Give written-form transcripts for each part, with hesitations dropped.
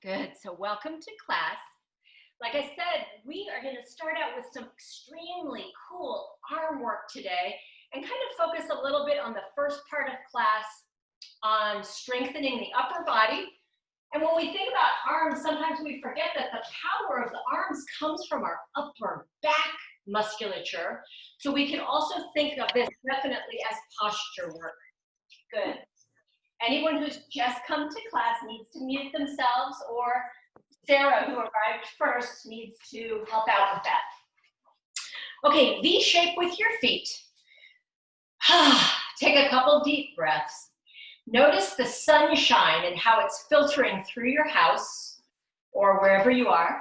Good. So welcome to class. Like I said, we are going to start out with some extremely cool arm work today and kind of focus a little bit on the first part of class on strengthening the upper body. And when we think about arms, sometimes we forget that the power of the arms comes from our upper back musculature. So we can also think of this definitely as posture work. Good. Anyone who's just come to class needs to mute themselves, or Sarah, who arrived first, needs to help out with that. Okay, V shape with your feet. Take a couple deep breaths. Notice the sunshine and how it's filtering through your house or wherever you are.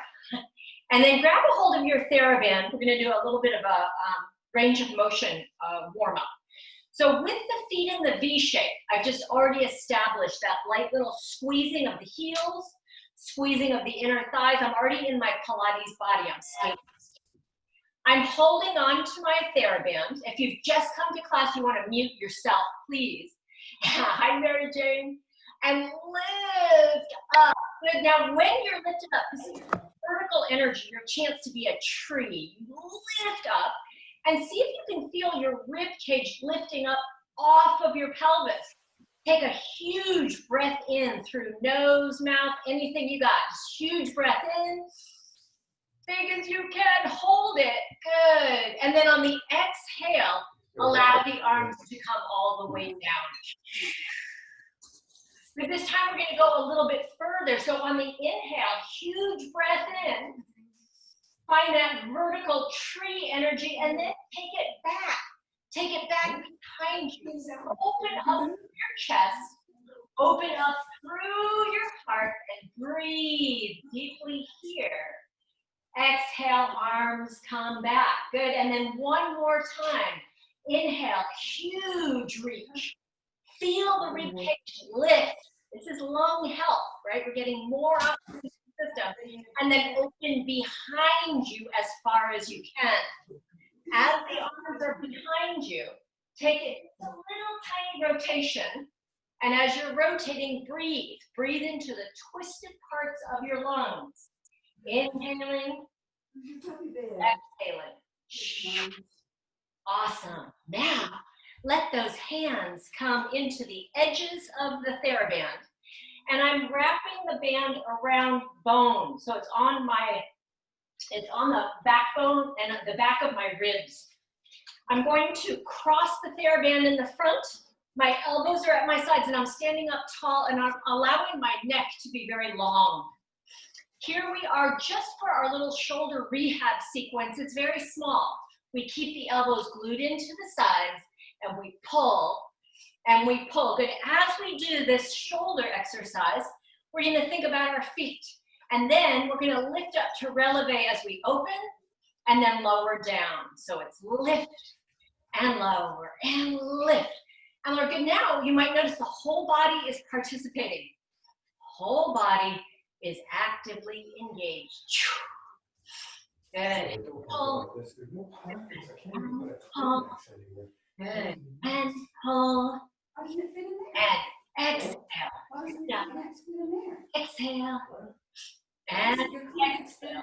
And then grab a hold of your theraband. We're going to do a little bit of a range of motion warm-up. So with the feet in the V shape, I've just already established that light little squeezing of the heels, squeezing of the inner thighs. I'm already in my Pilates body. I'm stable. I'm holding on to my theraband. If you've just come to class, you want to mute yourself, please. Hi, Mary Jane. And lift up. Good. Now, when you're lifted up, this is vertical energy, your chance to be a tree. Lift up. And see if you can feel your rib cage lifting up off of your pelvis. Take a huge breath in through nose, mouth, anything you got. Just huge breath in. Big as you can. Hold it. Good. And then on the exhale, allow the arms to come all the way down. But this time we're going to go a little bit further. So on the inhale, huge breath in. Find that vertical tree energy and then take it back. Take it back behind you. Open up your chest. Open up through your heart and breathe deeply here. Exhale, arms come back. Good. And then one more time. Inhale, huge reach. Feel the rib cage lift. This is lung health, right? We're getting more oxygen. System. And then open behind you as far as you can. As the arms are behind you, take it a little tiny rotation. And as you're rotating, breathe. Breathe into the twisted parts of your lungs. Inhaling, exhaling. Awesome. Now, let those hands come into the edges of the theraband. And I'm wrapping the band around bone. So it's on the backbone and the back of my ribs. I'm going to cross the theraband in the front. My elbows are at my sides and I'm standing up tall and I'm allowing my neck to be very long. Here we are just for our little shoulder rehab sequence. It's very small. We keep the elbows glued into the sides and we pull. And we pull. Good. As we do this shoulder exercise, we're going to think about our feet. And then we're going to lift up to releve as we open and then lower down. So it's lift and lower and lift. And we're good. Now you might notice the whole body is participating. Whole body is actively engaged. Good. Pull. Pull. Good. And pull. And exhale. Exhale. And exhale.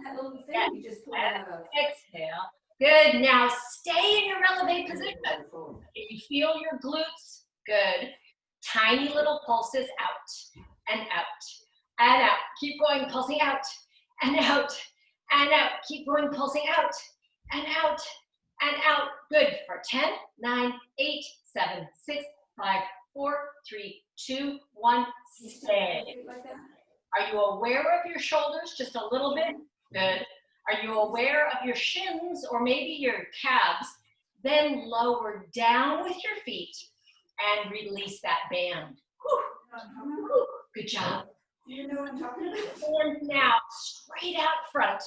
Exhale. Good. Now stay in your releve position. If you feel your glutes, good. Tiny little pulses out and out and out. Keep going, pulsing out and out and out. Keep going, pulsing out and out and out. Good. For 10, 9, 8, 7, 6, 5, 4, 3, 2, 1, stay. Are you aware of your shoulders just a little bit? Good. Are you aware of your shins or maybe your calves? Then lower down with your feet and release that band. Whew. Good job. You know what I'm talking about? Hands now straight out front.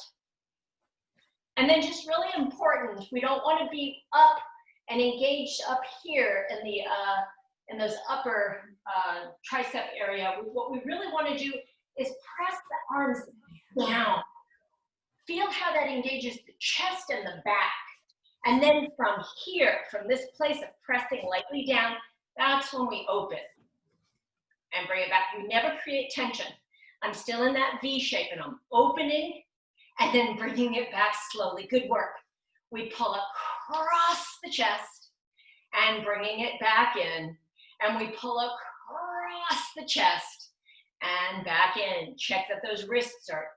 And then just really important, we don't want to be up and engaged up here in the in those upper tricep area. What we really want to do is press the arms down. Feel how that engages the chest and the back. And then from here, from this place of pressing lightly down, that's when we open and bring it back. You never create tension. I'm still in that V shape and I'm opening and then bringing it back slowly. Good work. We pull across the chest and bringing it back in. And we pull across the chest and back in. Check that those wrists are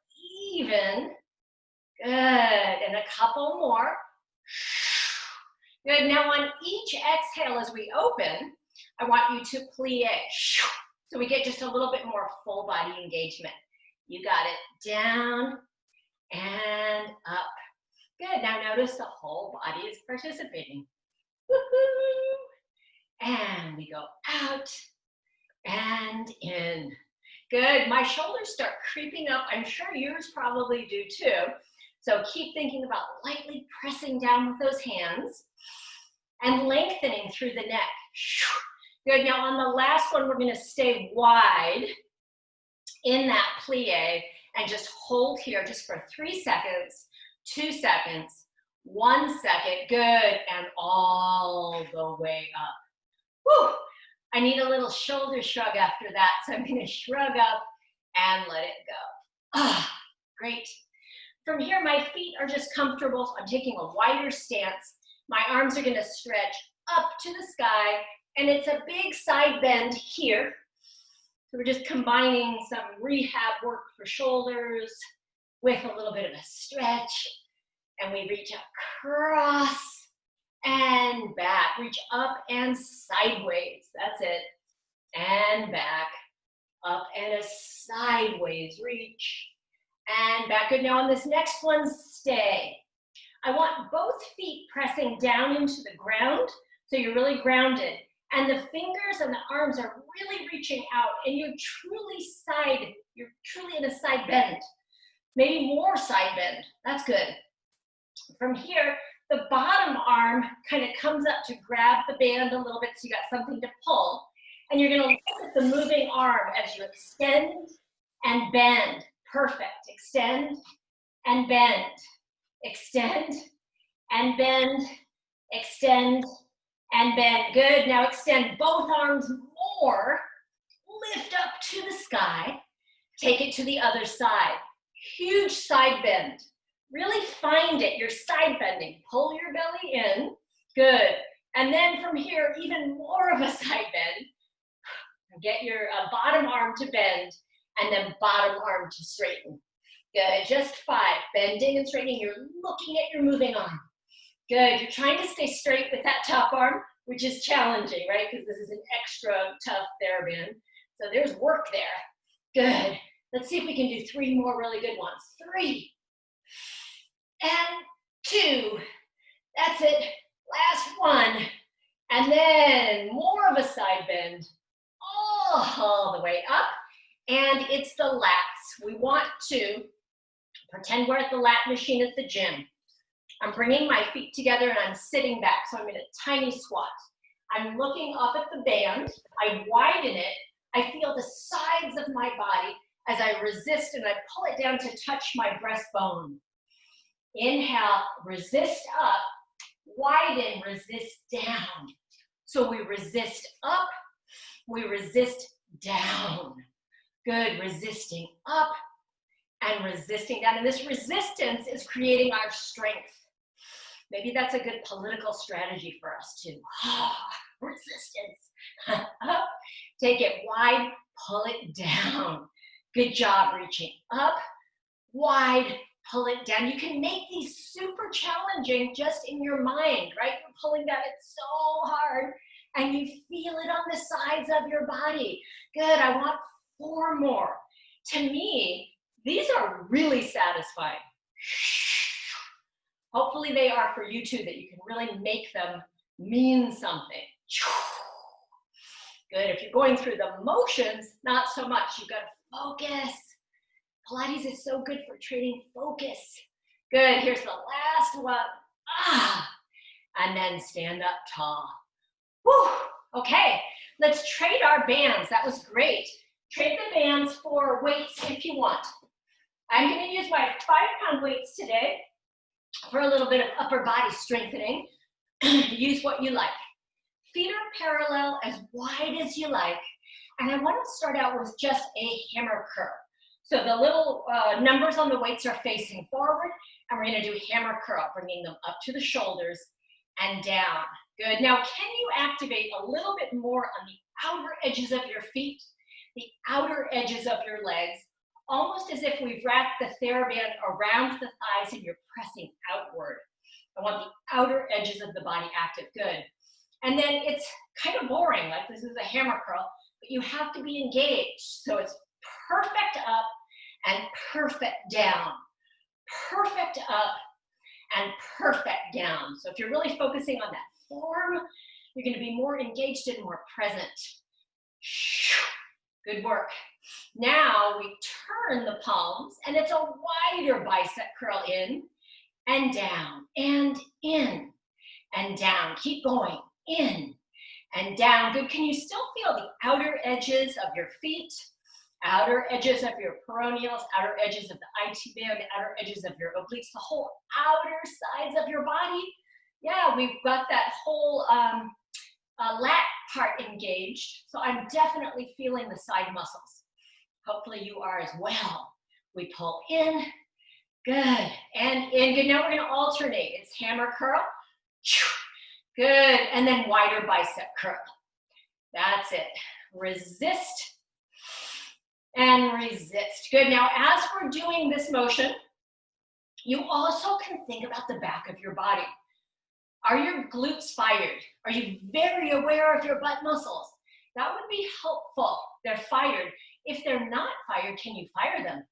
even. Good. And a couple more. Good. Now on each exhale as we open, I want you to plie. So we get just a little bit more full body engagement. You got it. Down and up. Good. Now notice the whole body is participating. Woohoo! And we go out and in. Good. My shoulders start creeping up. I'm sure yours probably do too. So keep thinking about lightly pressing down with those hands and lengthening through the neck. Good. Now on the last one, we're going to stay wide in that plie and just hold here just for 3 seconds, 2 seconds, 1 second. Good. And all the way up. Woo! I need a little shoulder shrug after that. So I'm going to shrug up and let it go. Ah, great. From here, my feet are just comfortable. I'm taking a wider stance. My arms are going to stretch up to the sky. And it's a big side bend here. So we're just combining some rehab work for shoulders with a little bit of a stretch. And we reach across and back. Reach up and sideways. That's it. And back. Up and a sideways reach. And back. Good. Now on this next one, stay. I want both feet pressing down into the ground. So you're really grounded. And the fingers and the arms are really reaching out. And you're truly in a side bend. Maybe more side bend. That's good. From here, the bottom arm kind of comes up to grab the band a little bit so you got something to pull. And you're going to look at the moving arm as you extend and bend. Perfect. Extend and bend. Extend and bend. Extend and bend. Good. Now extend both arms more. Lift up to the sky. Take it to the other side. Huge side bend. Really find it. You're side bending. Pull your belly in. Good. And then from here, even more of a side bend. Get your bottom arm to bend and then bottom arm to straighten. Good. Just 5. Bending and straightening. You're looking at your moving arm. Good. You're trying to stay straight with that top arm, which is challenging, right? Because this is an extra tough theraband. So there's work there. Good. Let's see if we can do 3 more really good ones. 3 and 2. That's it. Last one. And then more of a side bend all the way up. And it's the lats. We want to pretend we're at the lat machine at the gym. I'm bringing my feet together and I'm sitting back. So I'm in a tiny squat. I'm looking up at the band. I widen it. I feel the sides of my body as I resist and I pull it down to touch my breastbone. Inhale, resist up, widen, resist down. So we resist up, we resist down. Good, resisting up and resisting down. And this resistance is creating our strength. Maybe that's a good political strategy for us too. Resistance. Up, take it wide, pull it down. Good job reaching up, wide, pull it down. You can make these super challenging just in your mind, right? You're pulling down it so hard and you feel it on the sides of your body. Good, I want 4 more. To me, these are really satisfying. Hopefully they are for you too, that you can really make them mean something. Good, if you're going through the motions, not so much. You've got to focus. Pilates is so good for training focus. Good, here's the last one. And then stand up tall. Whew. Okay, let's trade our bands. That was great. Trade the bands for weights if you want. I'm going to use my 5-pound weights today for a little bit of upper body strengthening. Use what you like. Feet are parallel as wide as you like. And I want to start out with just a hammer curl. So the little numbers on the weights are facing forward, and we're gonna do hammer curl, bringing them up to the shoulders and down. Good. Now, can you activate a little bit more on the outer edges of your feet, the outer edges of your legs, almost as if we've wrapped the theraband around the thighs and you're pressing outward. I want the outer edges of the body active. Good. And then it's kind of boring, like this is a hammer curl, but you have to be engaged. So it's perfect up and perfect down. Perfect up and perfect down. So if you're really focusing on that form, you're going to be more engaged and more present. Good work. Now we turn the palms, and it's a wider bicep curl in and down and in and down. Keep going. In and down. Good. Can you still feel the outer edges of your feet, outer edges of your peroneals, outer edges of the IT band, outer edges of your obliques, the whole outer sides of your body? Yeah, we've got that whole lat part engaged. So I'm definitely feeling the side muscles. Hopefully you are as well. We pull in, good, and in. Good. Now we're going to alternate. It's hammer curl. Good, and then wider bicep curl. That's it. Resist and resist. Good, now as we're doing this motion, you also can think about the back of your body. Are your glutes fired? Are you very aware of your butt muscles? That would be helpful. They're fired. If they're not fired, can you fire them?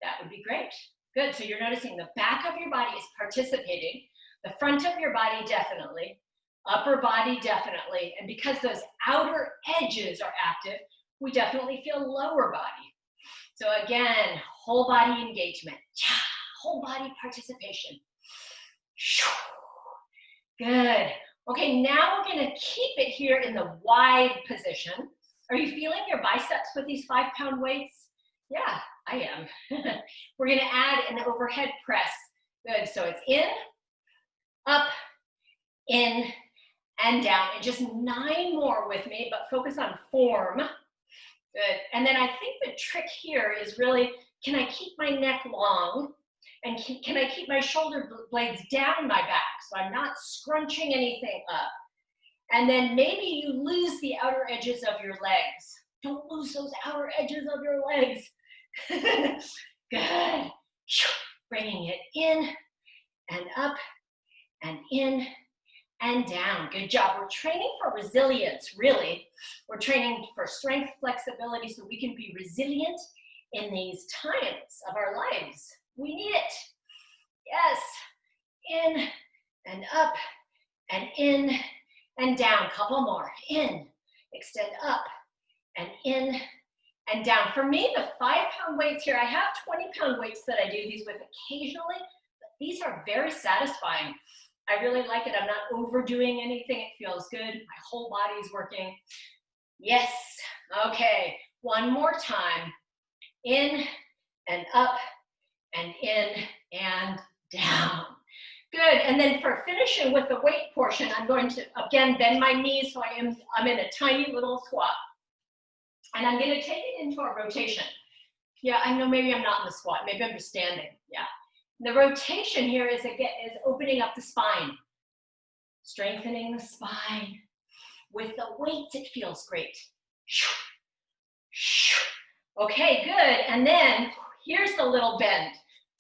That would be great. Good, so you're noticing the back of your body is participating. The front of your body, definitely. Upper body, definitely. And because those outer edges are active, we definitely feel lower body. So again, whole body engagement. Whole body participation. Good. Okay, now we're going to keep it here in the wide position. Are you feeling your biceps with these 5-pound weights? Yeah, I am. We're going to add an overhead press. Good, so it's in, up, in, and down. And just 9 more with me, but focus on form. Good. And then I think the trick here is really, can I keep my neck long? And can I keep my shoulder blades down my back so I'm not scrunching anything up? And then maybe you lose the outer edges of your legs. Don't lose those outer edges of your legs. Good. Bringing it in and up and in and down. Good job. We're training for resilience, really. We're training for strength, flexibility, so we can be resilient in these times of our lives. We need it. Yes. In and up and in and down. Couple more. In, extend up and in and down. For me, the 5-pound weights here, I have 20-pound weights that I do these with occasionally, but these are very satisfying. I really like it. I'm not overdoing anything. It feels good. My whole body's working. Yes. Okay. One more time. In and up and in and down. Good. And then for finishing with the weight portion, I'm going to, again, bend my knees so I'm in a tiny little squat. And I'm going to take it into a rotation. Yeah, I know maybe I'm not in the squat. Maybe I'm just standing. Yeah. The rotation here is opening up the spine. Strengthening the spine. With the weights, it feels great. Okay, good. And then here's the little bend.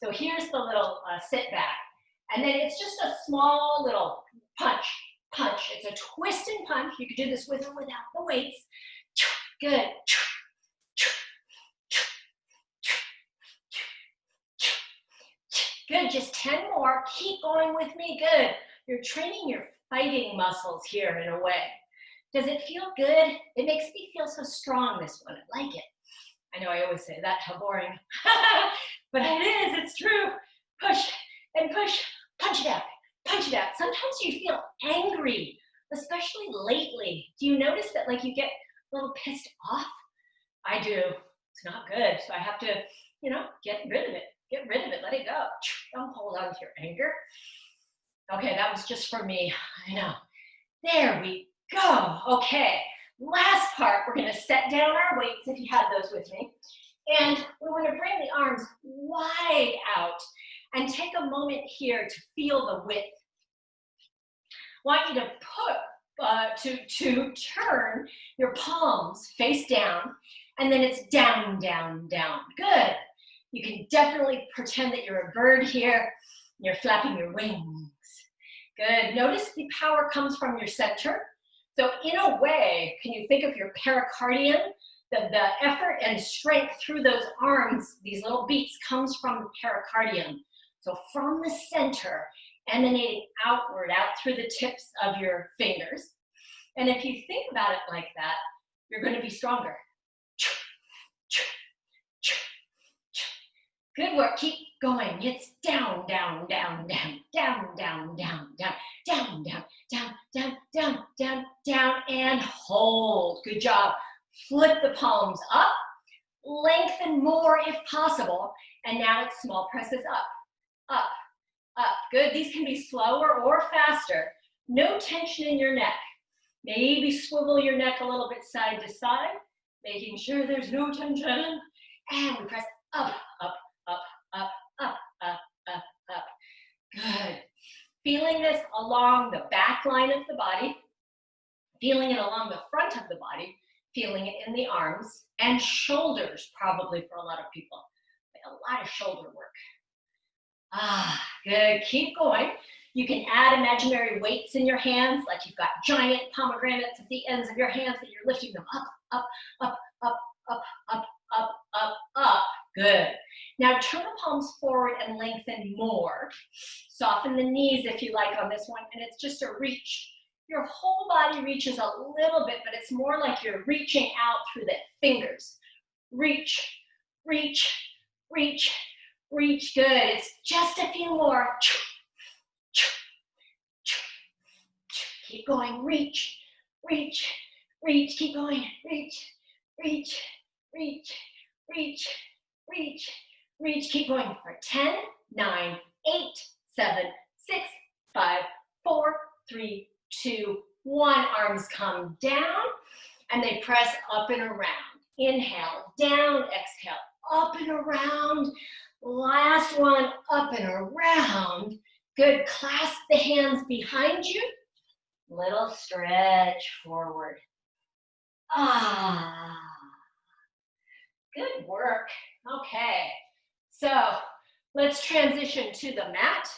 So here's the little sit back. And then it's just a small little punch. It's a twist and punch. You can do this with or without the weights. Good. Good, just 10 more. Keep going with me. Good. You're training your fighting muscles here in a way. Does it feel good? It makes me feel so strong, this one. I like it. I know I always say that, how boring. But it is, it's true. Push and push. Punch it out. Punch it out. Sometimes you feel angry, especially lately. Do you notice that like you get a little pissed off? I do. It's not good. So I have to, get rid of it. Get rid of it. Let it go. Don't hold on to your anger. Okay, that was just for me. I know. There we go. Okay. Last part, we're going to set down our weights if you have those with me. And we want to bring the arms wide out and take a moment here to feel the width. I want you to turn your palms face down, and then it's down, down, down. Good. You can definitely pretend that you're a bird here. You're flapping your wings. Good. Notice the power comes from your center. So in a way, can you think of your pericardium? The effort and strength through those arms, these little beats, comes from the pericardium. So from the center, emanating outward, out through the tips of your fingers. And if you think about it like that, you're going to be stronger. Good work. Keep going. It's down, down, down, down, down, down, down, down, down, down, down, down, down, down, down, and hold. Good job. Flip the palms up, lengthen more if possible, and now it's small presses up, up, up. Good. These can be slower or faster. No tension in your neck. Maybe swivel your neck a little bit side to side, making sure there's no tension. And we press up, up, up, up, up, up, up, up. Good. Feeling this along the back line of the body, feeling it along the front of the body, feeling it in the arms and shoulders, probably for a lot of people. A lot of shoulder work. Good. Keep going. You can add imaginary weights in your hands, like you've got giant pomegranates at the ends of your hands that you're lifting them up, up, up, up, up, up, up, up, up. Good. Now turn the palms forward and lengthen more. Soften the knees if you like on this one, and it's just a reach. Your whole body reaches a little bit, but it's more like you're reaching out through the fingers. Reach, reach, reach, reach. Good. It's just a few more. Keep going. Reach, reach, reach. Keep going. Reach, reach, reach, reach, reach, reach. Keep going for 10, 9, 8, 7, 6, 5, 4, 3, 2, 1. Arms come down and they press up and around. Inhale, down, exhale, up and around. Last one, up and around. Good. Clasp the hands behind you. Little stretch forward. Good work. Okay. So let's transition to the mat.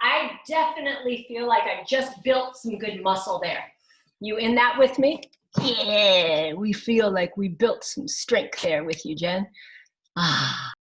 I definitely feel like I just built some good muscle there. You in that with me? Yeah, we feel like we built some strength there with you, Jen.